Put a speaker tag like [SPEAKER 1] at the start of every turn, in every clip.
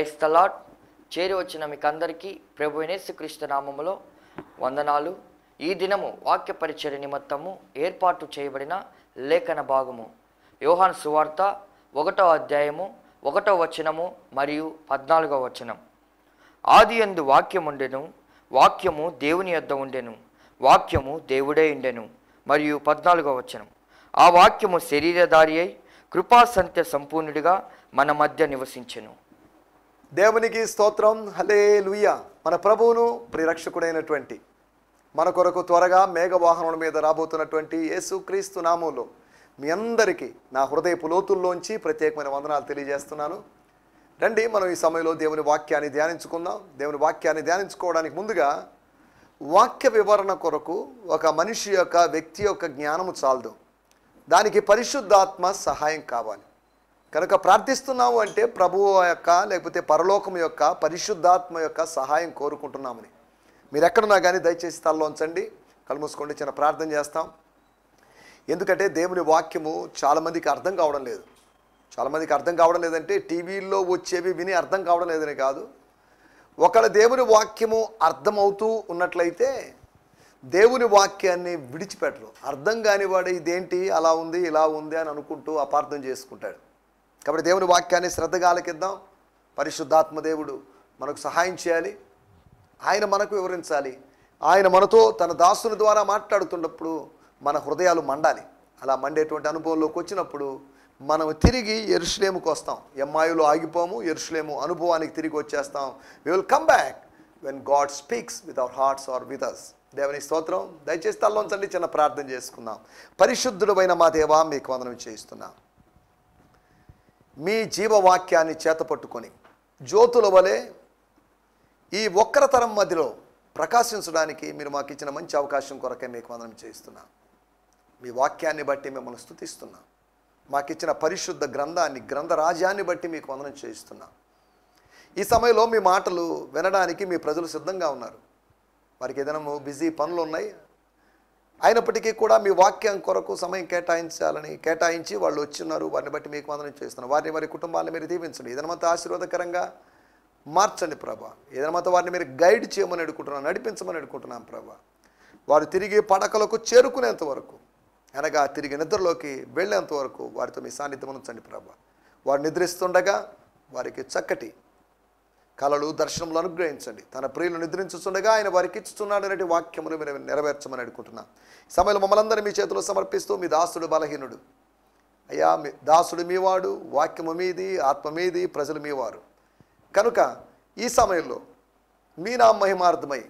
[SPEAKER 1] Praise the lord. చేరి వచ్చిన మీకందరికీ ప్రభువైన యేసుక్రీస్తు నామములో వందనాలు. ఈ దినము వాక్య పరిచర్య నిమిత్తము ఏర్పాటు చేయబడిన లేఖన భాగము యోహాను సువార్త 1వ అధ్యాయము 1వ వచనము మరియు 14వ వచనం. ఆదియందు వాక్యముండెను, వాక్యము దేవుని యొద్ద ఉండెను, వాక్యము దేవుడే ఉండెను. మరియు 14వ వచనం. ఆ వాక్యము శరీరధారి అయి కృపాసంత్య సంపూర్ణుడిగా మన మధ్య నివసించెను.
[SPEAKER 2] దేవునికి స్తోత్రం. హల్లెలూయా. మన ప్రభువును ప్రియరక్షకుడైనటువంటి మన కొరకు త్వరగా మేఘవాహనం మీద రాబోతున్నటువంటి యేసుక్రీస్తు నామములో మీ అందరికీ నా హృదయపు లోతుల్లోంచి ప్రత్యేకమైన వందనాలు తెలియజేస్తున్నాను. రండి, మనం ఈ సమయంలో దేవుని వాక్యాన్ని ధ్యానించుకుందాం. దేవుని వాక్యాన్ని ధ్యానించుకోవడానికి ముందుగా వాక్య వివరణ కొరకు ఒక మనిషి యొక్క వ్యక్తి యొక్క జ్ఞానము చాలదు, దానికి పరిశుద్ధాత్మ సహాయం కావాలి. కనుక ప్రార్థిస్తున్నాము అంటే ప్రభువు యొక్క లేకపోతే పరలోకం యొక్క పరిశుద్ధాత్మ యొక్క సహాయం కోరుకుంటున్నామని. మీరు ఎక్కడున్నా కానీ దయచేసి తలలో ఉంచండి, కళ్ళు మూసుకోండి, చిన్న ప్రార్థన చేస్తాం. ఎందుకంటే దేవుని వాక్యము చాలామందికి అర్థం కావడం లేదు. చాలామందికి అర్థం కావడం లేదంటే టీవీల్లో వచ్చేవి విని అర్థం కావడం లేదని కాదు. ఒకవేళ దేవుని వాక్యము అర్థమవుతూ ఉన్నట్లయితే దేవుని వాక్యాన్ని విడిచిపెట్టరు. అర్థం కానివాడు ఇదేంటి అలా ఉంది ఇలా ఉంది అని అనుకుంటూ అపార్థం చేసుకుంటాడు. కాబట్టి దేవుని వాక్యాన్ని శ్రద్ధగా ఆలకిద్దాం. పరిశుద్ధాత్మ దేవుడు మనకు సహాయం చేయాలి, ఆయన మనకు వివరించాలి. ఆయన మనతో తన దాసుని ద్వారా మాట్లాడుతున్నప్పుడు మన హృదయాలు మండాలి. అలా మండేటువంటి అనుభవంలోకి వచ్చినప్పుడు మనం తిరిగి యెరూషలేముకు వస్తాం. ఎమ్మాయిలో ఆగిపోము, యెరూషలేము అనుభవానికి తిరిగి వచ్చేస్తాం. We will come back when God speaks with our hearts are with us. దేవుని స్తోత్రం. దయచేసి తల్లోంచండి, చిన్న ప్రార్థన చేసుకుందాం. పరిశుద్ధుడైన మా దేవా, మీకు వందనం చేయిస్తున్నాం. మీ జీవవాక్యాన్ని చేతపట్టుకొని జ్యోతుల వలె ఈ ఒక్కరతరం మధ్యలో ప్రకాశించడానికి మీరు మాకు ఇచ్చిన మంచి అవకాశం కొరకే మీకు వందనం చేయిస్తున్నాం. మీ వాక్యాన్ని బట్టి మిమ్మల్ని స్తుతిస్తున్నాం. మాకు ఇచ్చిన పరిశుద్ధ గ్రంథాన్ని, గ్రంథ రాజ్యాన్ని బట్టి మీకు వందనం చేయిస్తున్నాం. ఈ సమయంలో మీ మాటలు వినడానికి మీ ప్రజలు సిద్ధంగా ఉన్నారు. వారికి ఏదైనా బిజీ పనులు ఉన్నాయి, అయినప్పటికీ కూడా మీ వాక్యం కొరకు సమయం కేటాయించి వాళ్ళు వచ్చిన్నారు. వారిని బట్టి మీకు వందనం చేస్తున్నారు. వారిని వారి కుటుంబాలను మీరు దీవించండి, ఏదైనా ఆశీర్వాదకరంగా మార్చండి ప్రభా. ఏదైనా వారిని మీరు గైడ్ చేయమని అడుగుతున్నాం, నడిపించమని అడుగుతున్నాం ప్రభా. వారు తిరిగి పడకలకు చేరుకునేంత వరకు, అనగా తిరిగి నిద్రలోకి వెళ్ళేంత వరకు వారితో మీ సాన్నిధ్యం ఉంచండి ప్రభా. వారు నిద్రిస్తుండగా వారికి చక్కటి కళలు, దర్శనములు అనుగ్రహించండి. తన ప్రియులు నిద్రించుతుండగా ఆయన వారికి ఇస్తున్నాడు అనేటి వాక్యమును మీరు నెరవేర్చమని అడుగుతున్నాం. సమయంలో మమ్మల్ని అందరూ మీ చేతిలో సమర్పిస్తూ, మీ దాసుడు బలహీనుడు అయ్యా, మీ దాసుడు మీవాడు, వాక్యము మీది, ఆత్మ మీది, ప్రజలు మీవారు. కనుక ఈ సమయంలో మీ నా మహిమార్థమై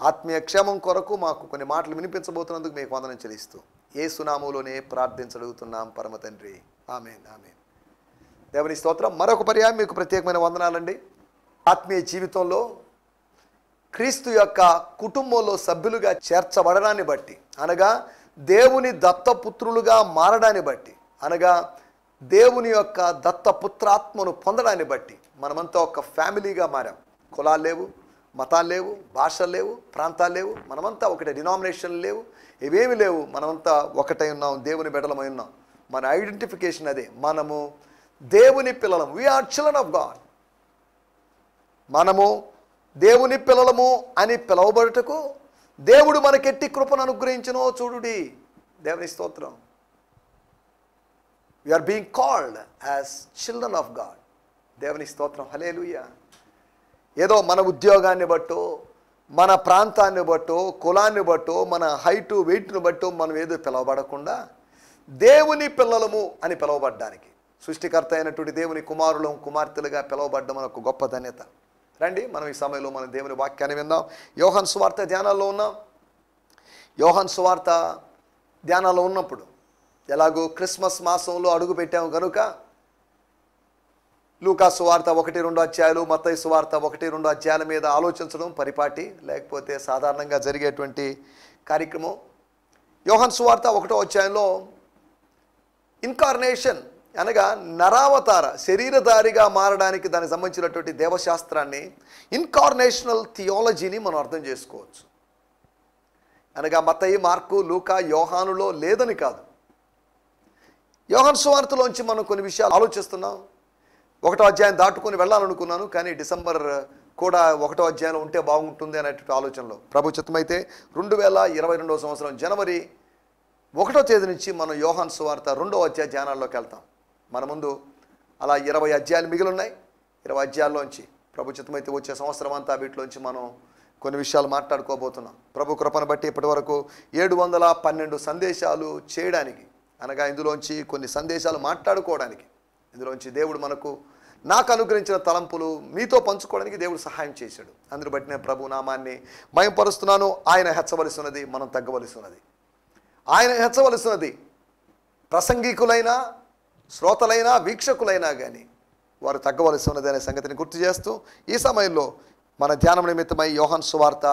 [SPEAKER 2] ఆత్మీయ క్షేమం కొరకు మాకు కొన్ని మాటలు వినిపించబోతున్నందుకు మీకు వందనం చెల్లిస్తూ యేసు నామములోనే ప్రార్థించగలుగుతున్నాం పరమ తండ్రి. ఆమేన్, ఆమేన్. దేవుని స్తోత్రం. మరొక పర్యాయం మీకు ప్రత్యేకమైన వందనాలండి. ఆత్మీయ జీవితంలో క్రీస్తు యొక్క కుటుంబంలో సభ్యులుగా చేర్చబడడాన్ని బట్టి, అనగా దేవుని దత్తపుత్రులుగా మారడాన్ని బట్టి, అనగా దేవుని యొక్క దత్తపుత్రాత్మను పొందడాన్ని బట్టి మనమంతా ఒక ఫ్యామిలీగా మారాం. కులాలు లేవు, మతాలు లేవు, భాషలు లేవు, ప్రాంతాలు లేవు, మనమంతా ఒకటే. డినామినేషన్లు లేవు, ఇవేమి లేవు. మనమంతా ఒకటై ఉన్నాం, దేవుని బిడ్డలమై ఉన్నాం. మన ఐడెంటిఫికేషన్ అదే, మనము దేవుని పిల్లలం. We are children of God. మనము దేవుని పిల్లలము అని పిలవబడుటకు దేవుడు మనకెట్టి కృపను అనుగ్రహించునో చూడుడి. దేవుని స్తోత్రం. We are being called as children of God. దేవుని స్తోత్రం. హల్లెలూయా. ఏదో మన ఉద్యోగాన్ని బట్టో, మన ప్రాంతాన్ని బట్టో, కులాన్ని బట్టో, మన హైటు వెయిట్ను బట్టో మనం ఏదో పిలవబడకుండా దేవుని పిల్లలము అని పిలవబడ్డానికి, సృష్టికర్త అయినటువంటి దేవుని కుమారులం, కుమార్తెలుగా పిలవబడ్డం మనకు గొప్ప ధన్యత. రండి, మనం ఈ సమయంలో మనం దేవుని వాక్యాన్ని విందాం. యోహాను సువార్త ధ్యానాల్లో ఉన్నాం. యోహాను సువార్త ధ్యానాల్లో ఉన్నప్పుడు ఎలాగో క్రిస్మస్ మాసంలో అడుగు పెట్టాము కనుక లూకా సువార్త 1-2 అధ్యాయాలు, మత్తయి సువార్త 1-2 అధ్యాయాల మీద ఆలోచించడం పరిపాటి, లేకపోతే సాధారణంగా జరిగేటువంటి కార్యక్రమం. యోహాను సువార్త 1వ అధ్యాయంలో ఇన్కార్నేషన్ అనగా నరావతార, శరీరధారిగా మారడానికి దానికి సంబంధించినటువంటి దేవశాస్త్రాన్ని, ఇన్కార్నేషనల్ థియాలజీని మనం అర్థం చేసుకోవచ్చు. అనగా మత్తయి, మార్కు, లూకా, యోహానులో లేదని కాదు. యోహాను సువార్తలోంచి మనం కొన్ని విషయాలు ఆలోచిస్తున్నాం. ఒకటో అధ్యాయం దాటుకొని వెళ్ళాలనుకున్నాను, కానీ డిసెంబర్ కూడా ఒకటో అధ్యాయంలో ఉంటే బాగుంటుంది అనేటువంటి ఆలోచనలో ప్రభు చిత్తమైతే 2022 సంవత్సరం జనవరి 1వ తేదీ నుంచి మనం యోహాను సువార్త 2వ అధ్యాయ ధ్యానాల్లోకి వెళ్తాం. మన ముందు అలా 20 అధ్యాయాలు మిగిలి ఉన్నాయి. 20 అధ్యాయాల్లోంచి ప్రభు చిత్తమైతే వచ్చే సంవత్సరం అంతా వీటిలోంచి మనం కొన్ని విషయాలు మాట్లాడుకోబోతున్నాం. ప్రభు కృపను బట్టి ఇప్పటి వరకు 712 సందేశాలు చేయడానికి, అనగా ఇందులోంచి కొన్ని సందేశాలు మాట్లాడుకోవడానికి, ఇందులోంచి దేవుడు నాకు అనుగ్రహించిన తలంపులు మీతో పంచుకోవడానికి దేవుడు సహాయం చేశాడు. అందుని బట్టి నేను ప్రభు నామాన్ని మహిమపరుస్తున్నాను. ఆయన హెచ్చవలసి ఉన్నది, మనం తగ్గవలసి ఉన్నది. ఆయన హెచ్చవలసి ఉన్నది ప్రసంగికులైనా, శ్రోతలైనా, వీక్షకులైనా కానీ వారు తగ్గవలసి ఉన్నది అనే సంగతిని గుర్తు చేస్తూ ఈ సమయంలో మన ధ్యానం నిమిత్తమై యోహాను సువార్త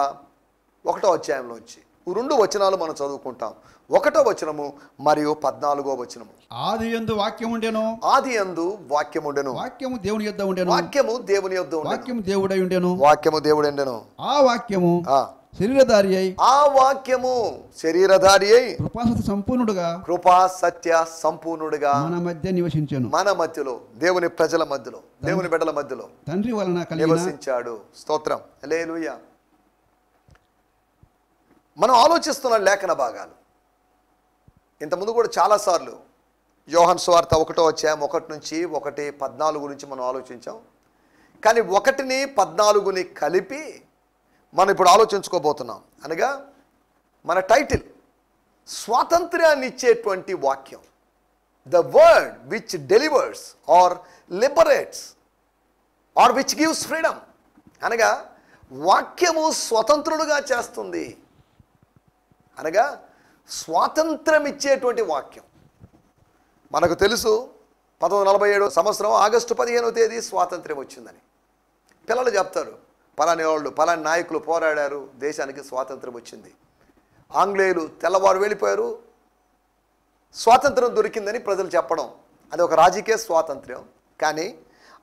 [SPEAKER 2] 1వ అధ్యాయంలోంచి 2 వచనాలు మనం చదువుకుంటాం. 1వ వచనము మరియు 14వ వచనము.
[SPEAKER 3] ఆదియందు వాక్యం ఉండెను,
[SPEAKER 2] ఆదియందు వాక్యం ఉండెను,
[SPEAKER 3] వాక్యము దేవుని యొద్ద ఉండెను,
[SPEAKER 2] వాక్యము దేవుని యొద్ద ఉండెను,
[SPEAKER 3] వాక్యము దేవుడై ఉండెను,
[SPEAKER 2] వాక్యము దేవుడెండెను,
[SPEAKER 3] ఆ వాక్యము శరీరధారి అయి,
[SPEAKER 2] ఆ వాక్యము శరీరధారి అయి
[SPEAKER 3] కృపాసత్య సంపూర్ణుడుగా,
[SPEAKER 2] కృపా సత్య సంపూర్ణుడుగా
[SPEAKER 3] మన మధ్య నివసించెను.
[SPEAKER 2] మన మధ్యలో, దేవుని ప్రజల మధ్యలో, దేవుని బిడ్డల మధ్యలో
[SPEAKER 3] తండ్రి వలన కలిగిన
[SPEAKER 2] నివసించాడు. స్తోత్రం, హల్లెలూయా. మనం ఆలోచిస్తున్న లేఖన భాగాలు ఇంతకుముందు కూడా చాలాసార్లు యోహాను సువార్త 1వ అధ్యాయం 1 నుంచి 1:14 గురించి మనం ఆలోచించాం. కానీ 1ని 14ని కలిపి మనం ఇప్పుడు ఆలోచించుకోబోతున్నాం. అనగా మన టైటిల్ స్వాతంత్ర్యాన్ని ఇచ్చేటువంటి వాక్యం, the word which delivers or liberates or which gives freedom. అనగా వాక్యము స్వతంత్రుడుగా చేస్తుంది, అనగా స్వాతంత్రం ఇచ్చేటువంటి వాక్యం. మనకు తెలుసు 1947 సంవత్సరం ఆగస్టు 15వ తేదీ స్వాతంత్ర్యం వచ్చిందని. పిల్లలు చెప్తారు, పలాని వాళ్ళు, పలాని నాయకులు పోరాడారు, దేశానికి స్వాతంత్రం వచ్చింది. ఆంగ్లేయులు తెల్లవారు వెళ్ళిపోయారు, స్వాతంత్రం దొరికిందని ప్రజలు చెప్పడం, అది ఒక రాజకీయ స్వాతంత్ర్యం. కానీ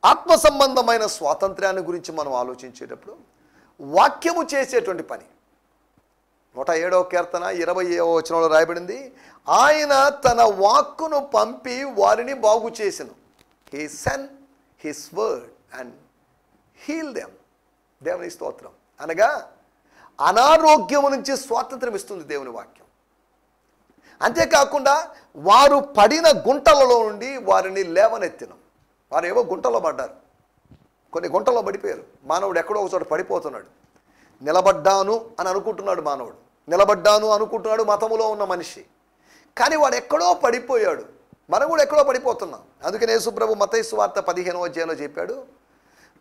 [SPEAKER 2] ఆత్మ సంబంధమైన స్వాతంత్ర్యాన్ని గురించి మనం ఆలోచించేటప్పుడు వాక్యము చేసేటువంటి పని 107వ కీర్తన 20వ వచనంలో రాయబడింది, ఆయన తన వాక్కును పంపి వారిని బాగు చేసెను. He sent his word and heal them. దేవుని స్తోత్రం. అనగా అనారోగ్యము నుంచి స్వాతంత్రం ఇస్తుంది దేవుని వాక్యం. అంతేకాకుండా వారు పడిన గుంటలలో నుండి వారిని లేవనెత్తినం. వారు ఏవో గుంటలో పడ్డారు, కొన్ని గుంటలో పడిపోయారు. మానవుడు ఎక్కడో ఒక చోట పడిపోతున్నాడు. నిలబడ్డాను అని అనుకుంటున్నాడు మానవుడు, నిలబడ్డాను అనుకుంటున్నాడు మతములో ఉన్న మనిషి. కానీ వాడు ఎక్కడో పడిపోయాడు, మనం కూడా ఎక్కడో పడిపోతున్నాం. అందుకని యేసుప్రభు మత్తయి సువార్త 15వ అధ్యాయంలో చెప్పాడు,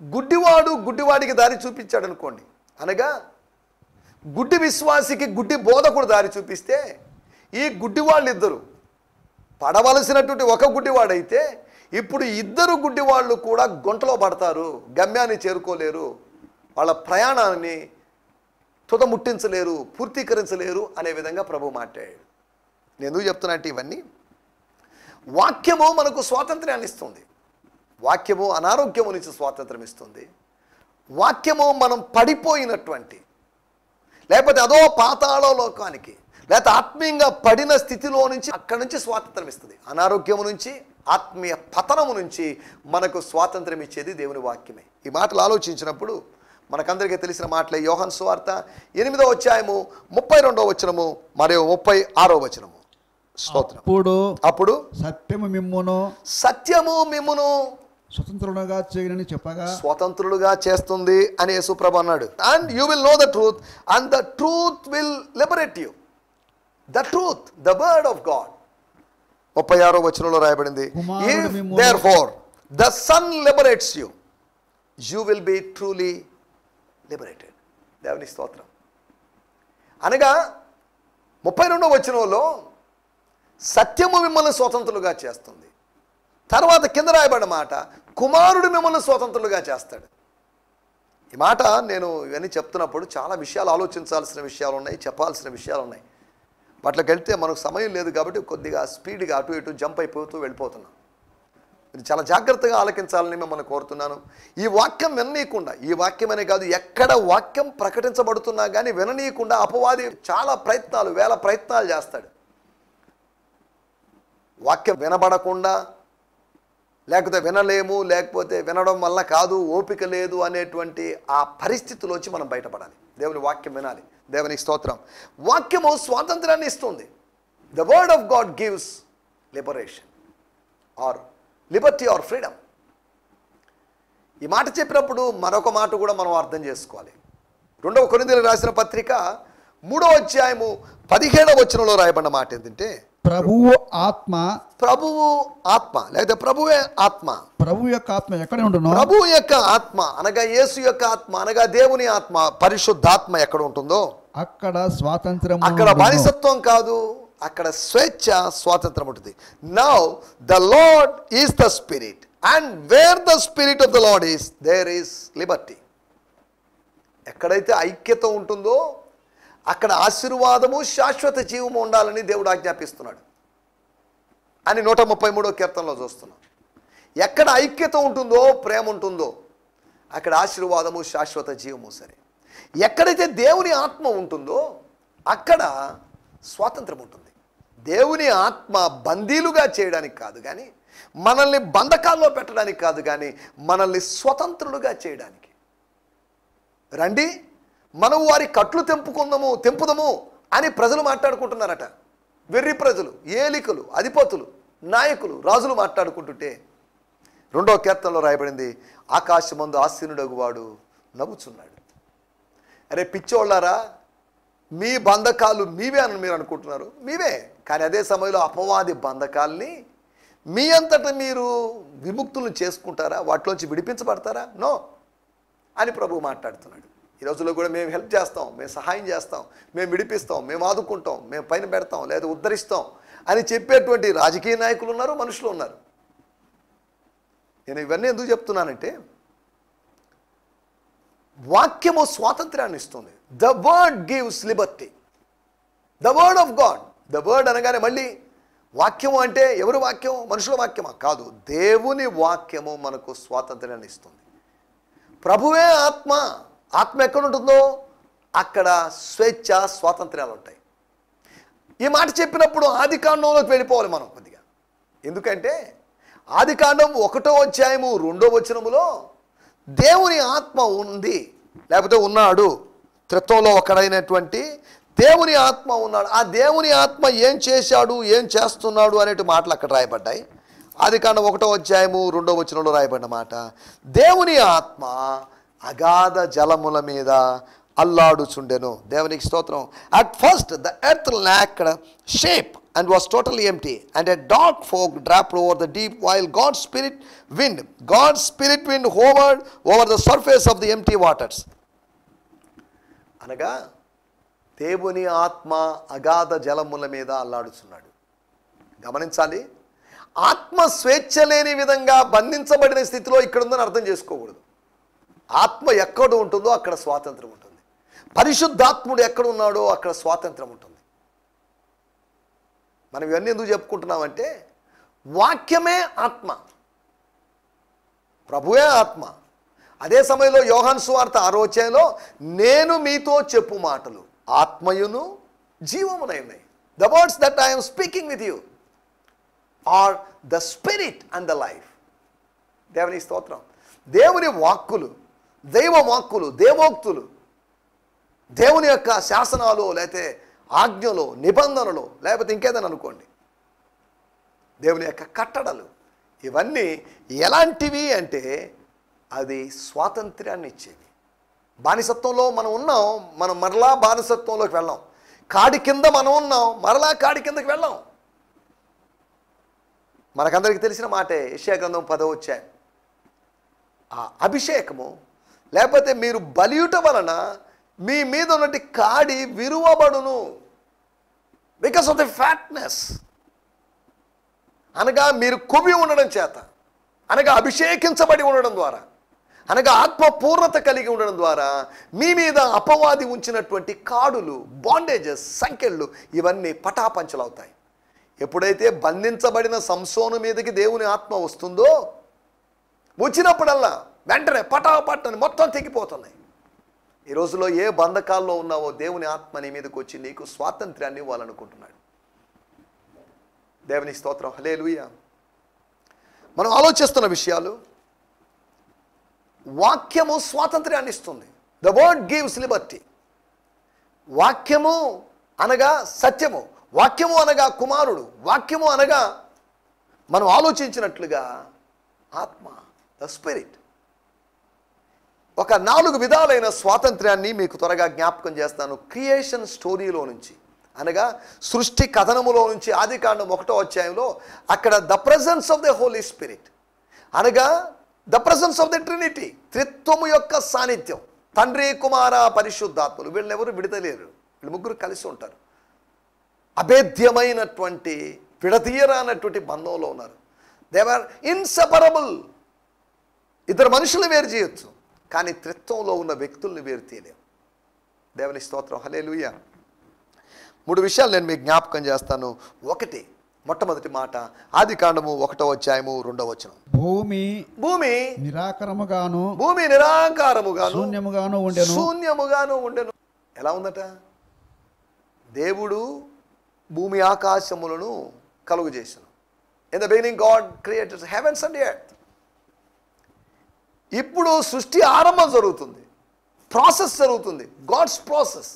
[SPEAKER 2] గుడ్డివాడు గుడ్డివాడికి దారి చూపించాడు అనుకోండి. అనగా గుడ్డి విశ్వాసికి గుడ్డి బోధకుడు దారి చూపిస్తే ఈ గుడ్డివాళ్ళిద్దరు పడవలసినటువంటి ఒక గుడ్డివాడైతే ఇప్పుడు ఇద్దరు గుడ్డివాళ్ళు కూడా గుంటలో పడతారు, గమ్యాన్ని చేరుకోలేరు, వాళ్ళ ప్రయాణాన్ని తుదముట్టించలేరు, పూర్తీకరించలేరు అనే విధంగా ప్రభు మాట్లాడాడు. నేను ఎందుకు చెప్తున్నా అంటే ఇవన్నీ వాక్యము మనకు స్వాతంత్ర్యాన్ని ఇస్తుంది. వాక్యము అనారోగ్యము నుంచి స్వాతంత్రం ఇస్తుంది. వాక్యము మనం పడిపోయినటువంటి, లేకపోతే అదో పాతాళ లోకానికి, లేకపోతే ఆత్మీయంగా పడిన స్థితిలో నుంచి అక్కడి నుంచి స్వాతంత్రం ఇస్తుంది. అనారోగ్యము నుంచి, ఆత్మీయ పతనము నుంచి మనకు స్వాతంత్రం ఇచ్చేది దేవుని వాక్యమే. ఈ మాటలు ఆలోచించినప్పుడు మనకందరికీ తెలిసిన మాటలే. యోహాను సువార్త 8వ అధ్యాయము 32వ వచనము మరియు 36వ వచనము. స్తోత్రం. అప్పుడు
[SPEAKER 3] సత్యము మిమ్మును స్వతంత్రులుగా చేయనని చెప్పగా,
[SPEAKER 2] స్వతంత్రులుగా చేస్తుంది అని యేసుప్రభు అన్నాడు. And you will know the truth and the truth will liberate you. The truth, the word of God. 36వ వచనంలో రాయబడింది, therefore the son liberates you, you will be truly liberated. దేవుని స్తోత్రం. అనగా 32వ వచనంలో సత్యము మిమ్మల్ని స్వతంత్రులుగా చేస్తుంది. తర్వాత కింద రాయబడిన మాట, కుమారుడు మిమ్మల్ని స్వతంత్రులుగా చేస్తాడు. ఈ మాట నేను ఇవన్నీ చెప్తున్నప్పుడు చాలా విషయాలు ఆలోచించాల్సిన విషయాలు ఉన్నాయి, చెప్పాల్సిన విషయాలు ఉన్నాయి. వాటిలోకి వెళ్తే మనకు సమయం లేదు కాబట్టి కొద్దిగా స్పీడ్గా అటు ఇటు జంప్ అయిపోతూ వెళ్ళిపోతున్నాం. ఇది చాలా జాగ్రత్తగా ఆలకించాలని మిమ్మల్ని కోరుతున్నాను. ఈ వాక్యం విననీయకుండా, ఈ వాక్యమనే కాదు ఎక్కడ వాక్యం ప్రకటించబడుతున్నా కానీ విననీయకుండా అపవాది చాలా ప్రయత్నాలు, వేల ప్రయత్నాలు చేస్తాడు. వాక్యం వినబడకుండా లేకపోతే వినలేము, లేకపోతే వినడం వల్ల కాదు, ఓపిక లేదు అనేటువంటి ఆ పరిస్థితిలోంచి మనం బయటపడాలి. దేవుని వాక్యం వినాలి. దేవునికి స్తోత్రం. వాక్యము స్వాతంత్రాన్ని ఇస్తుంది. The word of God gives liberation or liberty or freedom. ఈ మాట చెప్పినప్పుడు మరొక మాట కూడా మనం అర్థం చేసుకోవాలి. 2వ కొరింథీయులకు రాసిన పత్రిక 3వ అధ్యాయము 17వ వచనంలో రాయబడిన మాట ఏంటంటే,
[SPEAKER 3] ప్రభువు ఆత్మ,
[SPEAKER 2] ప్రభువు ఆత్మ లేకపోతే ప్రభువే ఆత్మ.
[SPEAKER 3] ప్రభు యొక్క ఆత్మ ఎక్కడ ఉండునో,
[SPEAKER 2] ప్రభు యొక్క ఆత్మ అనగా యేసు యొక్క ఆత్మ అనగా దేవుని ఆత్మ, పరిశుద్ధాత్మ ఎక్కడ ఉంటుందో
[SPEAKER 3] అక్కడ స్వాతంత్రం,
[SPEAKER 2] అక్కడ బానిసత్వం కాదు, అక్కడ స్వేచ్ఛ, స్వాతంత్రం ఉంటుంది. Now the Lord is the spirit and where the spirit of the Lord is there is liberty. ఎక్కడైతే ఐక్యత ఉంటుందో అక్కడ ఆశీర్వాదము, శాశ్వత జీవము ఉండాలని దేవుడు ఆజ్ఞాపిస్తున్నాడు అని 133వ కీర్తనలో చూస్తున్నాం. ఎక్కడ ఐక్యత ఉంటుందో, ప్రేమ ఉంటుందో అక్కడ ఆశీర్వాదము, శాశ్వత జీవము. సరే, ఎక్కడైతే దేవుని ఆత్మ ఉంటుందో అక్కడ స్వాతంత్రం ఉంటుంది. దేవుని ఆత్మ బందీలుగా చేయడానికి కాదు కానీ, మనల్ని బంధకాల్లో పెట్టడానికి కాదు కానీ, మనల్ని స్వతంత్రులుగా చేయడానికి. రండి మనం వారి కట్లు తెంపుదము అని ప్రజలు మాట్లాడుకుంటున్నారట. వెర్రి ప్రజలు, ఏలికలు, అధిపతులు, నాయకులు, రాజులు మాట్లాడుకుంటుంటే 2వ కీర్తనలో రాయబడింది, ఆకాశమందు ఆసీనుడగు వాడు నవ్వుచున్నాడు. అరే పిచ్చోళ్ళారా, మీ బంధకాలు మీవే అని మీరు అనుకుంటున్నారు, మీవే. కానీ అదే సమయంలో అపవాది బంధకాల్ని మీ అంతటా మీరు విముక్తులను చేసుకుంటారా? వాటిలోంచి విడిపించబడతారా? నో అని ప్రభువు మాట్లాడుతున్నాడు. ఈ రోజుల్లో కూడా మేము హెల్ప్ చేస్తాం, మేము సహాయం చేస్తాం, మేము విడిపిస్తాం, మేము ఆదుకుంటాం, మేము పైన పెడతాం లేదా ఉద్ధరిస్తాం అని చెప్పేటువంటి రాజకీయ నాయకులు ఉన్నారు, మనుషులు ఉన్నారు. నేను ఇవన్నీ ఎందుకు చెప్తున్నానంటే, వాక్యము స్వాతంత్రాన్ని ఇస్తుంది. The word gives Liberty. The word of God. The word అనగానే మళ్ళీ వాక్యము అంటే ఎవరి వాక్యం? మనుషుల వాక్యమా? కాదు, దేవుని వాక్యము మనకు స్వాతంత్రాన్ని ఇస్తుంది. ప్రభువే ఆత్మ. ఆత్మ ఎక్కడ ఉంటుందో అక్కడ స్వేచ్ఛ, స్వాతంత్ర్యాలు ఉంటాయి. ఈ మాట చెప్పినప్పుడు ఆదికాండంలోకి వెళ్ళిపోవాలి మనం కొద్దిగా. ఎందుకంటే ఆదికాండం 1వ అధ్యాయము 2వ వచనములో దేవుని ఆత్మ ఉంది, లేకపోతే ఉన్నాడు. త్రిత్వంలో ఒకడైనటువంటి దేవుని ఆత్మ ఉన్నాడు. ఆ దేవుని ఆత్మ ఏం చేశాడు, ఏం చేస్తున్నాడు అనేటి మాటలు అక్కడ రాయబడ్డాయి. ఆదికాండం 1వ అధ్యాయము 2వ వచనంలో రాయబడిన మాట, దేవుని ఆత్మ అగాధ జలముల మీద అల్లాడుచుండెను. దేవునికి స్తోత్రం. At first the earth lacked shape and was totally empty, and a dark fog draped over the deep, while God's spirit wind hovered over the surface of the empty waters. అనగా దేవుని ఆత్మ అగాధ జలముల మీద అల్లాడుచున్నాడు. గమనించాలి, ఆత్మ స్వేచ్ఛ లేని విధంగా బంధించబడిన స్థితిలో ఇక్కడ ఉందని అర్థం చేసుకోకూడదు. ఆత్మ ఎక్కడ ఉంటుందో అక్కడ స్వాతంత్రం ఉంటుంది. పరిశుద్ధాత్ముడు ఎక్కడ ఉన్నాడో అక్కడ స్వాతంత్రం ఉంటుంది. మనం ఇవన్నీ ఎందుకు చెప్పుకుంటున్నామంటే, వాక్యమే ఆత్మ, ప్రభువే ఆత్మ. అదే సమయంలో యోహాను సువార్త 6వ అధ్యాయంలో నేను మీతో చెప్పు మాటలు ఆత్మయును జీవమునై ఉన్నాయి. The words that I am speaking with you are the spirit and the life. దేవుని స్తోత్రం. దేవుని వాక్కులు, దైవ వాక్కులు, దేవోక్తులు, దేవుని యొక్క శాసనాలు, లేకపోతే ఆజ్ఞలు, నిబంధనలు, లేకపోతే ఇంకేదని అనుకోండి, దేవుని యొక్క కట్టడలు, ఇవన్నీ ఎలాంటివి అంటే అది స్వాతంత్ర్యాన్ని ఇచ్చేవి. బానిసత్వంలో మనం ఉన్నాం, మనం మరలా బానిసత్వంలోకి వెళ్ళాం. కాడి కింద మనం ఉన్నాం, మరలా కాడి కిందకి వెళ్ళాం. మనకందరికీ తెలిసిన మాటే యెషయా గ్రంథం 10వ అధ్యాయం. ఆ అభిషేకము లేకపోతే మీరు బలియుట వలన మీ మీద ఉన్నటి కాడి విరువబడును. బికాస్ ఆఫ్ ది ఫ్యాట్నెస్, అనగా మీరు కొవ్వి ఉండడం చేత, అనగా అభిషేకించబడి ఉండడం ద్వారా, అనగా ఆత్మ పూర్ణత కలిగి ఉండడం ద్వారా మీ మీద అపవాది ఉంచినటువంటి కాడులు, బాండేజెస్, సంకెళ్ళు ఇవన్నీ పటాపంచలవుతాయి. ఎప్పుడైతే బంధించబడిన సంసోను మీదకి దేవుని ఆత్మ వస్తుందో, వచ్చినప్పుడల్లా వెంటనే పటాపట్టని మొత్తం తెగిపోతున్నాయి. ఈ రోజులో ఏ బంధకాల్లో ఉన్నావో దేవుని ఆత్మ నీ మీదకి వచ్చి నీకు స్వాతంత్ర్యాన్ని ఇవ్వాలనుకుంటున్నాడు. దేవుని స్తోత్రం. హల్లెలూయా. మనం ఆలోచిస్తున్న విషయాలు, వాక్యము స్వాతంత్ర్యాన్ని ఇస్తుంది. The word gives Liberty. వాక్యము అనగా సత్యము, వాక్యము అనగా కుమారుడు, వాక్యము అనగా మనం ఆలోచించినట్లుగా ఆత్మ, ద స్పిరిట్. ఒక 4 విధాలైన స్వాతంత్ర్యాన్ని మీకు త్వరగా జ్ఞాపకం చేస్తాను. క్రియేషన్ స్టోరీలో నుంచి, అనగా సృష్టి కథనములో నుంచి, ఆదికాండం 1వ అధ్యాయంలో అక్కడ the presence of the Holy Spirit, అనగా the presence of the Trinity, త్రిత్వము యొక్క సాన్నిధ్యం, తండ్రి కుమార పరిశుద్ధాత్మలు, వీళ్ళెవరు విడతలేరు, వీళ్ళు ముగ్గురు కలిసి ఉంటారు. అభేద్యమైనటువంటి విడతీయరానటువంటి బంధంలో ఉన్నారు. They are inseparable. ఇద్దరు మనుషులు వేరు చేయొచ్చు, కానీ త్రిత్వంలో ఉన్న వ్యక్తుల్ని వేరు తీయలేము. దేవుని స్తోత్రం, హల్లెలూయా. 3 విషయాలు నేను మీకు జ్ఞాపకం చేస్తాను. ఒకటి, మొట్టమొదటి మాట, ఆదికాండము 1వ అధ్యాయము 2వ వచనం. భూమి
[SPEAKER 3] నిరాకారముగాను
[SPEAKER 2] శూన్యముగాను ఉండెను. ఎలా ఉందట? దేవుడు భూమి ఆకాశములను కలుగు చేసెను. In the beginning God created heavens and earth. ఇప్పుడు సృష్టి ఆరంభం జరుగుతుంది, ప్రాసెస్ జరుగుతుంది, గాడ్స్ ప్రాసెస్,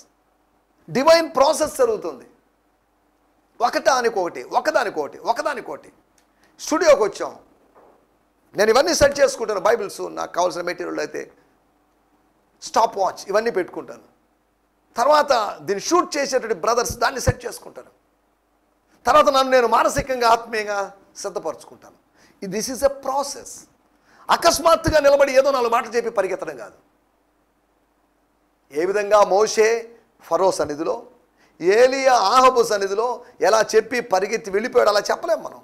[SPEAKER 2] డివైన్ ప్రాసెస్ జరుగుతుంది. ఒకదానికొకటి. స్టూడియోకి వచ్చాం, నేను ఇవన్నీ సెట్ చేసుకుంటాను. బైబిల్స్, నాకు కావాల్సిన మెటీరియల్ అయితే స్టాప్ వాచ్ ఇవన్నీ పెట్టుకుంటాను. తర్వాత దీన్ని షూట్ చేసేటువంటి బ్రదర్స్ దాన్ని సెట్ చేసుకుంటాను. తర్వాత నన్ను నేను మానసికంగా ఆత్మీయంగా సిద్ధపరచుకుంటాను. This is a process. అకస్మాత్తుగా నిలబడి ఏదో 4 మాటలు చెప్పి పరిగెత్తడం కాదు. ఏ విధంగా మోషే ఫరో సన్నిధిలో, ఏలియా ఆహాబు సన్నిధిలో ఎలా చెప్పి పరిగెత్తి వెళ్ళిపోయాడు, అలా చెప్పలేం మనం.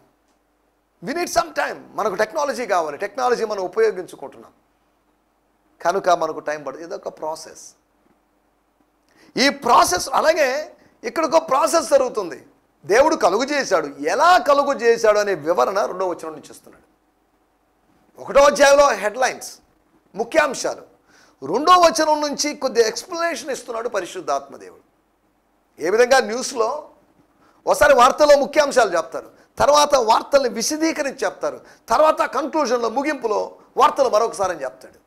[SPEAKER 2] We need some time. మనకు టెక్నాలజీ కావాలి, టెక్నాలజీ మనం ఉపయోగించుకుంటున్నాం కనుక మనకు టైం పడుతుంది. ఇదొక ప్రాసెస్. ఈ ప్రాసెస్, అలాగే ఇక్కడికో ప్రాసెస్ జరుగుతుంది. దేవుడు కలుగు చేశాడు, ఎలా కలుగు చేశాడు అనే వివరణ 2వ వచనం నుంచి ఇస్తున్నాడు. 1వ అధ్యాయంలో హెడ్లైన్స్, ముఖ్యాంశాలు. 2వ వచనం నుంచి కొద్ది ఎక్స్ప్లెనేషన్ ఇస్తున్నాడు పరిశుద్ధాత్మ దేవుడు. ఏ విధంగా న్యూస్లో ఒకసారి వార్తలో ముఖ్యాంశాలు చెప్తారు, తర్వాత వార్తల్ని విశదీకరించి చెప్తారు, తర్వాత కంక్లూజన్లో, ముగింపులో వార్తలు మరొకసారి అని చెప్తాడు.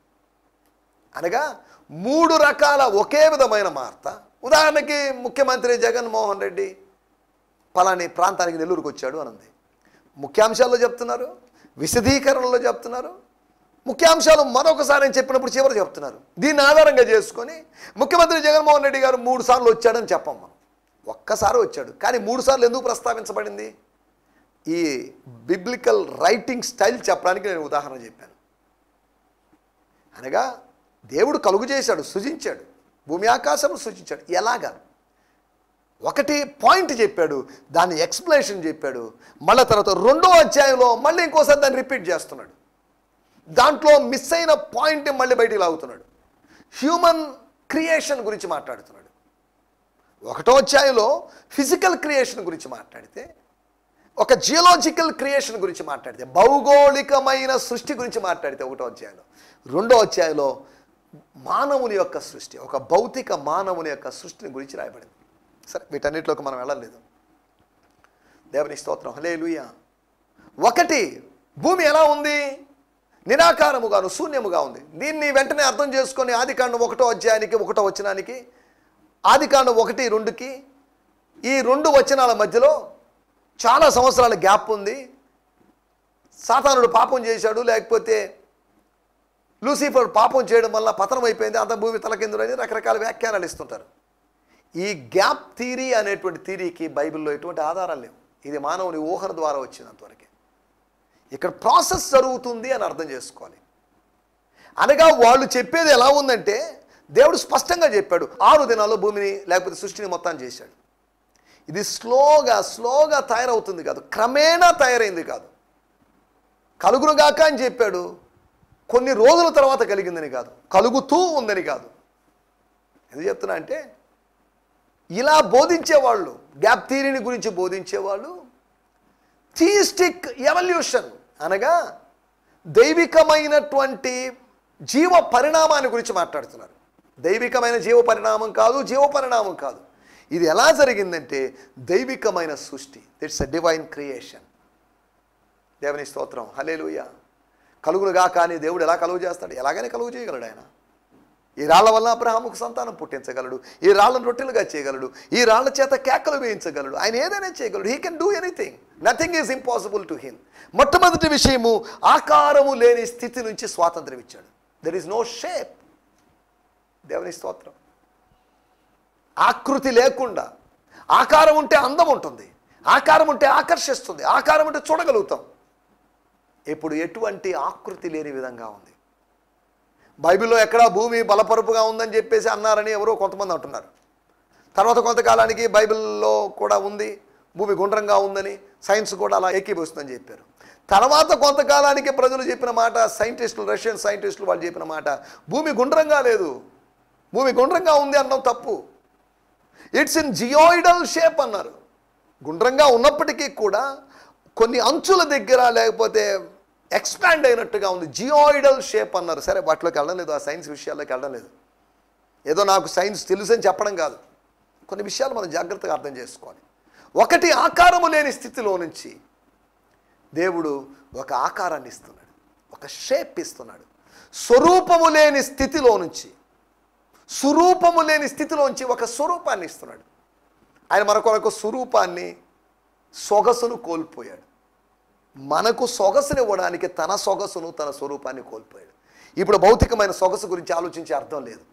[SPEAKER 2] అనగా 3 రకాల ఒకే విధమైన వార్త. ఉదాహరణకి ముఖ్యమంత్రి జగన్మోహన్ రెడ్డి పలాని ప్రాంతానికి నెల్లూరుకు వచ్చాడు అనంది. ముఖ్యాంశాల్లో చెప్తున్నారు, విశదీకరణలో చెప్తున్నారు, ముఖ్యాంశాలు మరొకసారి అని చెప్పినప్పుడు చివరి చెప్తున్నారు. దీన్ని ఆధారంగా చేసుకొని ముఖ్యమంత్రి జగన్మోహన్ రెడ్డి గారు 3 సార్లు వచ్చాడని చెప్పం మనం. ఒక్కసారి వచ్చాడు, కానీ 3 సార్లు ఎందుకు ప్రస్తావించబడింది? ఈ బిబ్లికల్ రైటింగ్ స్టైల్ చెప్పడానికి నేను ఉదాహరణ చెప్పాను. అనగా దేవుడు కలుగు చేశాడు, సృజించాడు, భూమి ఆకాశం సృజించాడు. ఎలాగా? ఒకటి పాయింట్ చెప్పాడు, దాన్ని ఎక్స్ప్లెనేషన్ చెప్పాడు. మళ్ళీ తర్వాత 2వ అధ్యాయంలో మళ్ళీ ఇంకోసారి దాన్ని రిపీట్ చేస్తున్నాడు. దాంట్లో మిస్ అయిన పాయింట్ మళ్ళీ బయటికి లాగుతున్నాడు. హ్యూమన్ క్రియేషన్ గురించి మాట్లాడుతున్నాడు. 1వ అధ్యాయంలో ఫిజికల్ క్రియేషన్ గురించి మాట్లాడితే, ఒక జియోలాజికల్ క్రియేషన్ గురించి మాట్లాడితే, భౌగోళికమైన సృష్టి గురించి మాట్లాడితే 1వ అధ్యాయంలో, 2వ అధ్యాయంలో మానవుని యొక్క సృష్టి, ఒక భౌతిక మానవుని యొక్క సృష్టిని గురించి రాయబడింది. సరే, వీటన్నిటిలోకి మనం వెళ్ళలేదు. దేవుని స్తోత్రం, హల్లెలూయా. ఒకటి, భూమి ఎలా ఉంది? నిరాకారముగాను శూన్యముగా ఉంది. దీన్ని వెంటనే అర్థం చేసుకొని ఆదికాండం 1వ అధ్యాయానికి 1వ వచనానికి, ఆదికాండం 1, 2కి ఈ 2 వచనాల మధ్యలో చాలా సంవత్సరాల గ్యాప్ ఉంది. సాతానుడు పాపం చేశాడు, లేకపోతే లూసిఫర్ పాపం చేయడం వల్ల పతనం అయిపోయింది, అంత భూమి తలకిందులని రకరకాల వ్యాఖ్యానాలు ఇస్తుంటారు. ఈ గ్యాప్ థియరీ అనేటువంటి థియరీకి బైబిల్లో ఎటువంటి ఆధారాలు లేవు. ఇది మానవుని ఊహల ద్వారా వచ్చినంతవరకే. ఇక్కడ ప్రాసెస్ జరుగుతుంది అని అర్థం చేసుకోవాలి. అనగా వాళ్ళు చెప్పేది ఎలా ఉందంటే, దేవుడు స్పష్టంగా చెప్పాడు 6 దినాల్లో భూమిని లేకపోతే సృష్టిని మొత్తాన్ని చేశాడు. ఇది స్లోగా తయారవుతుంది కాదు, క్రమేణా తయారైంది కాదు. కలుగునుగాక అని చెప్పాడు, కొన్ని రోజుల తర్వాత కలిగిందని కాదు, కలుగుతూ ఉందని కాదు. ఎందుకు చెప్తున్నా అంటే, ఇలా బోధించేవాళ్ళు, గ్యాప్ థియరీని గురించి బోధించేవాళ్ళు థియిస్టిక్ ఎవల్యూషన్ అనగా దైవికమైనటువంటి జీవ పరిణామాన్ని గురించి మాట్లాడుతున్నారు. దైవికమైన జీవ పరిణామం కాదు, జీవ పరిణామం కాదు. ఇది ఎలా జరిగిందంటే దైవికమైన సృష్టి, ఇట్స్ ఎ డివైన్ క్రియేషన్. దేవుని స్తోత్రం, హల్లెలూయా. కలుగులుగా కానీ దేవుడు ఎలా కలుగు చేస్తాడు? ఎలాగైనా కలుగు చేయగలడు ఆయన. ఈ రాళ్ల వల్ల అబ్రహాముకు సంతానం పుట్టించగలడు, ఈ రాళ్లను రొట్టెలుగా చేయగలడు, ఈ రాళ్ల చేత కేకలు వేయించగలడు. ఆయన ఏదైనా చేయగలడు. He can do anything, nothing is impossible to him. మొట్టమొదటి విషయము, ఆకారము లేని స్థితి నుంచి స్వాతంత్రం ఇచ్చాడు. There is no shape. దేవుని స్తోత్రం. ఆకృతి లేకుండా, ఆకారం ఉంటే అందం ఉంటుంది, ఆకారం ఉంటే ఆకర్షిస్తుంది, ఆకారం ఉంటే చూడగలుగుతాం. ఇప్పుడు ఎటువంటి ఆకృతి లేని విధంగా ఉంది. బైబిల్లో ఎక్కడా భూమి బలపరుపుగా ఉందని చెప్పేసి అన్నారని ఎవరో కొంతమంది అంటున్నారు. తర్వాత కొంతకాలానికి బైబిల్లో కూడా ఉంది భూమి గుండ్రంగా ఉందని, సైన్స్ కూడా అలా ఏకీభవిస్తుందని చెప్పారు. తర్వాత కొంతకాలానికి ప్రజలు చెప్పిన మాట, సైంటిస్టులు, రష్యన్ సైంటిస్టులు వాళ్ళు చెప్పిన మాట, భూమి గుండ్రంగా లేదు, భూమి గుండ్రంగా ఉంది అన్నాం తప్పు. ఇట్స్ ఇన్ జియోయిడల్ షేప్ అన్నారు. గుండ్రంగా ఉన్నప్పటికీ కూడా కొన్ని అంచుల దగ్గర లేకపోతే ఎక్స్పాండ్ అయినట్టుగా ఉంది, జియోయిడల్ షేప్ అన్నారు. సరే, వాటిలోకి వెళ్ళడం లేదు, ఆ సైన్స్ విషయాల్లోకి వెళ్ళడం లేదు. ఏదో నాకు సైన్స్ తెలుసు అని చెప్పడం కాదు, కొన్ని విషయాలు మనం జాగ్రత్తగా అర్థం చేసుకోవాలి. ఒకటి, ఆకారము లేని స్థితిలో నుంచి దేవుడు ఒక ఆకారాన్ని ఇస్తున్నాడు, ఒక షేప్ ఇస్తున్నాడు. స్వరూపము లేని స్థితిలో నుంచి, స్వరూపము లేని స్థితిలోంచి ఒక స్వరూపాన్ని ఇస్తున్నాడు. ఆయన మన కొరకు స్వరూపాన్ని, సొగసును కోల్పోయాడు. మనకు సొగసునివ్వడానికి తన సొగసును, తన స్వరూపాన్ని కోల్పోయాడు. ఇప్పుడు భౌతికమైన సొగసు గురించి ఆలోచించే అర్థం లేదు.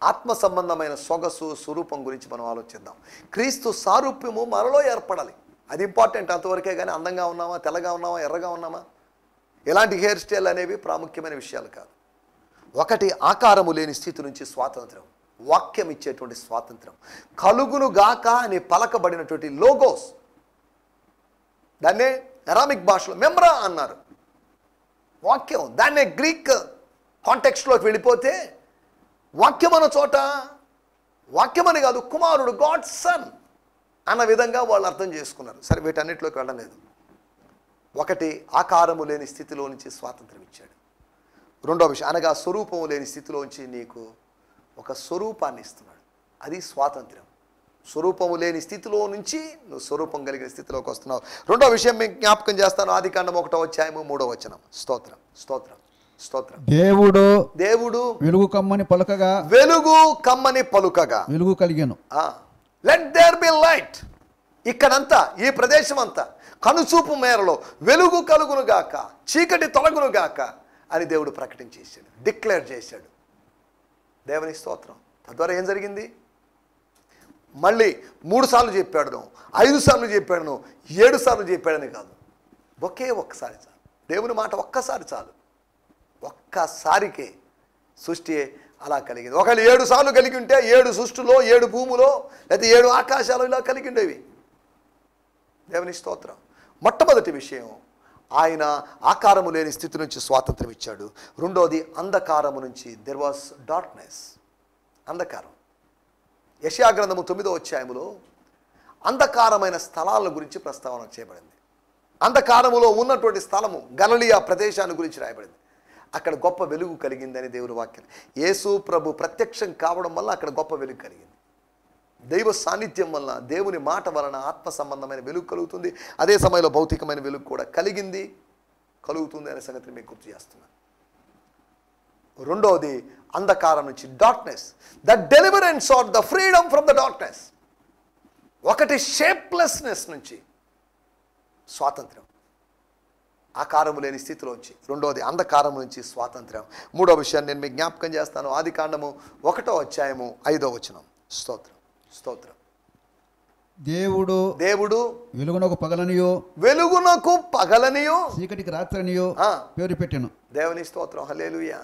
[SPEAKER 2] ఆత్మ సంబంధమైన సొగసు, స్వరూపం గురించి మనం ఆలోచిద్దాం. క్రీస్తు సారూప్యము మనలో ఏర్పడాలి, అది ఇంపార్టెంట్. అంతవరకే కానీ అందంగా ఉన్నామా, తెల్లగా ఉన్నామా, ఎర్రగా ఉన్నామా, ఎలాంటి హెయిర్ స్టైల్ అనేవి ప్రాముఖ్యమైన విషయాలు కాదు. ఒకటి, ఆకారము లేని స్థితి నుంచి స్వాతంత్రం, వాక్యం ఇచ్చేటువంటి స్వాతంత్రం. కలుగును గాక అని పలకబడినటువంటి లోగోస్, దాన్నే అరామిక్ భాషలో మెమ్రా అన్నారు, వాక్యం. దాన్నే గ్రీక్ కాంటెక్స్ట్లోకి వెళ్ళిపోతే వాక్యం అన్న చోట వాక్యం అని కాదు, కుమారుడు, గాడ్ సన్ అన్న విధంగా వాళ్ళు అర్థం చేసుకున్నారు. సరే, వీటన్నిటిలోకి వెళ్ళలేదు. ఒకటి, ఆకారము లేని స్థితిలో నుంచి స్వాతంత్రం ఇచ్చాడు. రెండో విషయం, అనగా స్వరూపము లేని స్థితిలోంచి నీకు ఒక స్వరూపాన్ని ఇస్తున్నాడు, అది స్వాతంత్రం. స్వరూపము లేని స్థితిలో నుంచి నువ్వు స్వరూపం కలిగిన స్థితిలోకి వస్తున్నావు. రెండో విషయం మీకు జ్ఞాపకం చేస్తాను, ఆదికాండం 1:3. స్తోత్రం, స్తోత్రం, స్తోత్రం. దేవుడు
[SPEAKER 3] వెలుగు కమ్మని పలుకగా,
[SPEAKER 2] వెలుగు కమ్మని పలుకగా
[SPEAKER 3] వెలుగు కలిగాను.
[SPEAKER 2] Let there be light. ఇక్కడంతా, ఈ ప్రదేశం అంతా కనుచూపు మేరలో వెలుగు కలుగును గాక, చీకటి తొలగును గాక అని దేవుడు ప్రకటించేశాడు, డిక్లేర్ చేశాడు. దేవుని స్తోత్రం. తద్వారా ఏం జరిగింది? మళ్ళీ 3 సార్లు చెప్పాడు, 5 సార్లు చెప్పాడు, 7 సార్లు చెప్పాడని కాదు, ఒక్కసారి చాలు. దేవుని మాట ఒక్కసారి చాలు. ఒక్కసారికే సృష్టి అలా కలిగింది. ఒకవేళ 7 సార్లు కలిగి ఉంటే 7 సృష్టిలో, 7 భూములో, లేకపోతే 7 ఆకాశాలు ఇలా కలిగి ఉండేవి. దేవుని స్తోత్రం. మొట్టమొదటి విషయం, ఆయన ఆకారము లేని స్థితి నుంచి స్వాతంత్రం ఇచ్చాడు. రెండోది, అంధకారము నుంచి, దెర్ వాస్ డార్క్నెస్, అంధకారం. యెషయా గ్రంథము 9వ అధ్యాయములో అంధకారమైన స్థలాల గురించి ప్రస్తావన చేయబడింది. అంధకారములో ఉన్నటువంటి స్థలము గలిలయ ప్రదేశాన్ని గురించి రాయబడింది. అక్కడ గొప్ప వెలుగు కలిగిందని దేవుని వాక్యం. యేసు ప్రభు ప్రత్యక్షం కావడం వల్ల అక్కడ గొప్ప వెలుగు కలిగింది. దైవ సాన్నిధ్యం వలన, దేవుని మాట వలన ఆత్మ సంబంధమైన వెలుగు కలుగుతుంది. అదే సమయంలో భౌతికమైన వెలుగు కూడా కలుగుతుంది అనే సంగతిని మీకు గుర్తు చేస్తున్నాను. రెండవది, అంధకారం నుంచి, darkness, the deliverance or the freedom from the darkness. ఒకటి, షేప్లెస్నెస్ నుంచి స్వాతంత్రం, ఆకారము లేని స్థితిలోంచి. రెండవది, అంధకారం నుంచి స్వాతంత్రం. మూడో విషయాన్ని నేను మీకు జ్ఞాపకం చేస్తాను, ఆదికాండము 1వ అధ్యాయము 5వ వచనం. స్తోత్రం, స్తోత్రం.
[SPEAKER 3] దేవుడు వెలుగునకు పగలనియో చీకటికి రాత్రనియో పేరు పెట్టెను.
[SPEAKER 2] దేవుని స్తోత్రం, హల్లెలూయా.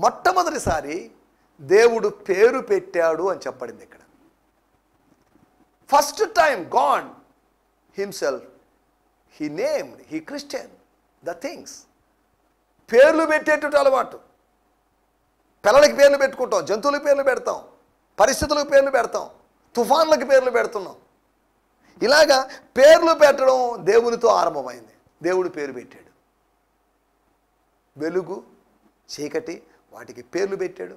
[SPEAKER 2] మొట్టమొదటిసారి దేవుడు పేరు పెట్టాడు అని చెప్పబడింది ఇక్కడ. First time God himself, he named, he Christian the things. పేర్లు పెట్టేటట్టు అలవాటు. పిల్లలకి పేర్లు పెట్టుకుంటాం, జంతువులకు పేర్లు పెడతాం, పరిస్థితులకు పేర్లు పెడతాం, తుఫాన్లకు పేర్లు పెడుతున్నాం. ఇలాగా పేర్లు పెట్టడం దేవునితో ఆరంభమైంది. దేవుడు పేరు పెట్టాడు. వెలుగు, చీకటి, వాటికి పేర్లు పెట్టాడు.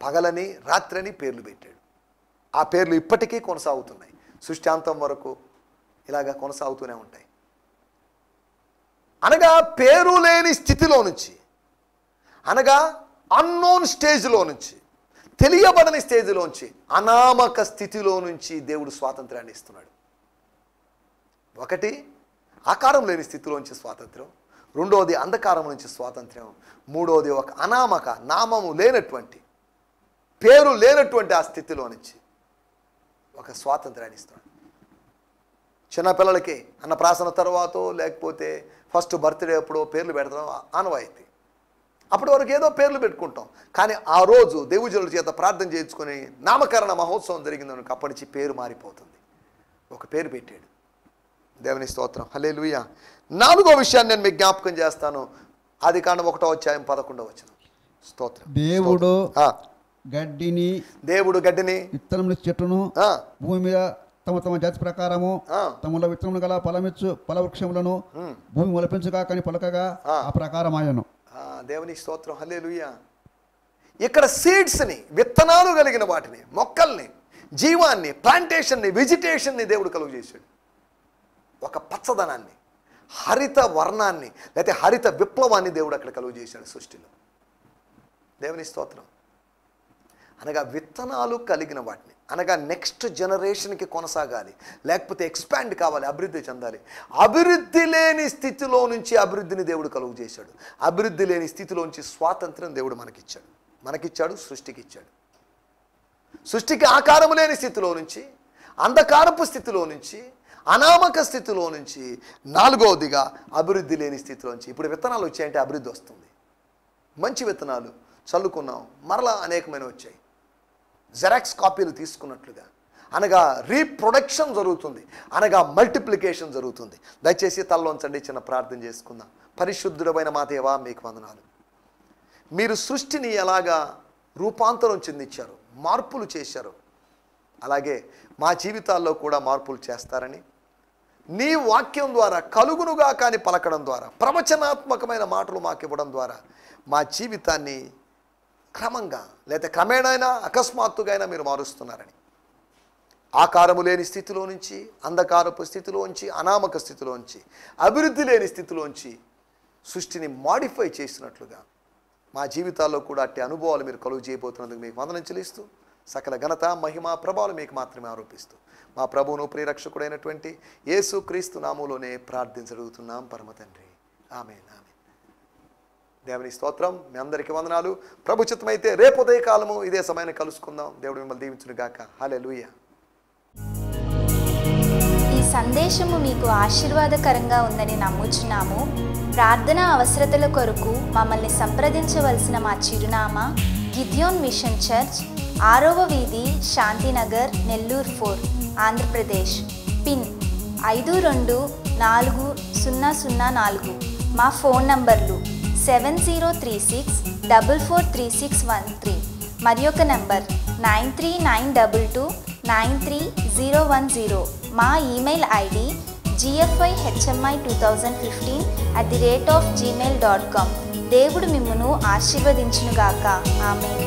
[SPEAKER 2] పగలని, రాత్రని పేర్లు పెట్టాడు. ఆ పేర్లు ఇప్పటికీ కొనసాగుతున్నాయి. సృష్టి అంతం వరకు ఇలాగా కొనసాగుతూనే ఉంటాయి. అనగా పేరు లేని స్థితిలో నుంచి, అనగా అన్నోన్ స్టేజ్లో నుంచి, తెలియబడని స్టేజ్లోంచి, అనామక స్థితిలో నుంచి దేవుడు స్వాతంత్రాన్ని ఇస్తున్నాడు. ఒకటి ఆకారం లేని స్థితిలోంచి స్వాతంత్రం, రెండవది అంధకారం నుంచి స్వాతంత్రం, మూడవది ఒక అనామక, నామము లేనటువంటి, పేరు లేనటువంటి ఆ స్థితిలో నుంచి ఒక స్వాతంత్రాన్ని ఇస్తున్నాడు. చిన్నపిల్లలకి అన్నప్రాసన తర్వాతో లేకపోతే ఫస్ట్ బర్త్డే అప్పుడో పేర్లు పెడతాం ఆనవాయితీ. అప్పటి వరకు ఏదో పేర్లు పెట్టుకుంటాం. కానీ ఆ రోజు దేవుజనుల చేత ప్రార్థన చేయించుకొని నామకరణ మహోత్సవం జరిగిందనుక అప్పటి నుంచి పేరు మారిపోతుంది. ఒక పేరు పెట్టాడు. దేవుని స్తోత్రం, హల్లెలూయా. 4వ విషయాన్ని నేను మీకు జ్ఞాపకం చేస్తాను. ఆదికాండం 1వ అధ్యాయం 11వ వచనం. స్తోత్రం.
[SPEAKER 3] దేవుడు గడ్డిని విత్తనముల చెట్టును భూమి మీద తమ తమ జాతి ప్రకారము తమలో విత్తనములు గల ఫలమిచ్చు ఫల వృక్షములను భూమి మొలపించగా కానీ పలకగా ఆ ప్రకారం ఆయను.
[SPEAKER 2] దేవుని స్తోత్రం, హల్లెలూయా. ఇక్కడ సీడ్స్ని, విత్తనాలు కలిగిన వాటిని, మొక్కల్ని, జీవాన్ని, ప్లాంటేషన్ని, వెజిటేషన్ని దేవుడు కలుగు చేశాడు. ఒక పచ్చదనాన్ని, హరిత వర్ణాన్ని, లేకపోతే హరిత విప్లవాన్ని దేవుడు అక్కడ కలుగు చేశాడు సృష్టిలో. దేవుని స్తోత్రం. అనగా విత్తనాలు కలిగిన వాటిని, అనగా నెక్స్ట్ జనరేషన్కి కొనసాగాలి, లేకపోతే ఎక్స్పాండ్ కావాలి, అభివృద్ధి చెందాలి. అభివృద్ధి లేని స్థితిలో నుంచి అభివృద్ధిని దేవుడు కలుగు చేశాడు. అభివృద్ధి లేని స్థితిలోంచి స్వాతంత్రం దేవుడు మనకిచ్చాడు, సృష్టికి ఇచ్చాడు. సృష్టికి ఆకారము లేని స్థితిలో నుంచి, అంధకారపు స్థితిలో నుంచి, అనామక స్థితిలో నుంచి, 4వదిగా అభివృద్ధి లేని స్థితిలోంచి. ఇప్పుడు విత్తనాలు వచ్చాయంటే అభివృద్ధి వస్తుంది. మంచి విత్తనాలు చల్లుకున్నాం, మరలా అనేకమైన వచ్చాయి. జెరాక్స్ కాపీలు తీసుకున్నట్లుగా, అనగా రీప్రొడక్షన్ జరుగుతుంది, అనగా మల్టిప్లికేషన్ జరుగుతుంది. దయచేసి తలలోంచండి, చిన్న ప్రార్థన చేసుకుందాం. పరిశుద్ధుడమైన మా దేవా, మీకు వందనాలు. మీరు సృష్టిని ఎలాగా రూపాంతరం చెందించారు, మార్పులు చేశారు, అలాగే మా జీవితాల్లో కూడా మార్పులు చేస్తారని, నీ వాక్యం ద్వారా కలుగునుగా కానీ పలకడం ద్వారా, ప్రవచనాత్మకమైన మాటలు మాకు ఇవ్వడం ద్వారా మా జీవితాన్ని క్రమంగా లేదా క్రమేణైనా అకస్మాత్తుగా అయినా మీరు మారుస్తున్నారని, ఆకారము లేని స్థితిలో నుంచి, అంధకారపు స్థితిలోంచి, అనామక స్థితిలోంచి, అభివృద్ధి లేని స్థితిలోంచి సృష్టిని మాడిఫై చేసినట్లుగా మా జీవితాల్లో కూడా అట్టి అనుభవాలు మీరు కలుగు చేయబోతున్నందుకు మీకు వందనం చెల్లిస్తూ, సకల ఘనత, మహిమ, ప్రభావాలు మీకు మాత్రమే ఆరోపిస్తూ మా ప్రభువును ప్రియరక్షకుడైనటువంటి యేసు క్రీస్తు నామములోనే ప్రార్థించగలుగుతున్నాం పరమ తండ్రి. ఆమేన్, ఆమేన్. దేవుని స్తోత్రం. మీ అందరికీ వందనాలు. ప్రభు చిత్తమైతే రేపు ఉదయకాలము ఇదే సమయాన్ని కలుసుకుందాం. దేవుడు మిమ్మల్ని దీవించును గాక. హల్లెలూయా.
[SPEAKER 4] ఈ సందేశము మీకు ఆశీర్వాదకరంగా ఉందని నమ్ముచున్నాము. ప్రార్థనా అవసరతల కొరకు మమ్మల్ని సంప్రదించవలసిన మా చిరునామా గిద్యోన్ మిషన్ చర్చ్, 6వ వీధి, శాంతినగర్, నెల్లూరు 4, ఆంధ్రప్రదేశ్. పిన్ 524004. మా ఫోన్ నంబర్లు 7036443613 మరి ఒక నంబర్ 9392293010. మా ఈమెయిల్ ఐడి gfihmi2015@gmail.com. దేవుడు మిమ్మును ఆశీర్వదించునుగాక. ఆమేన్.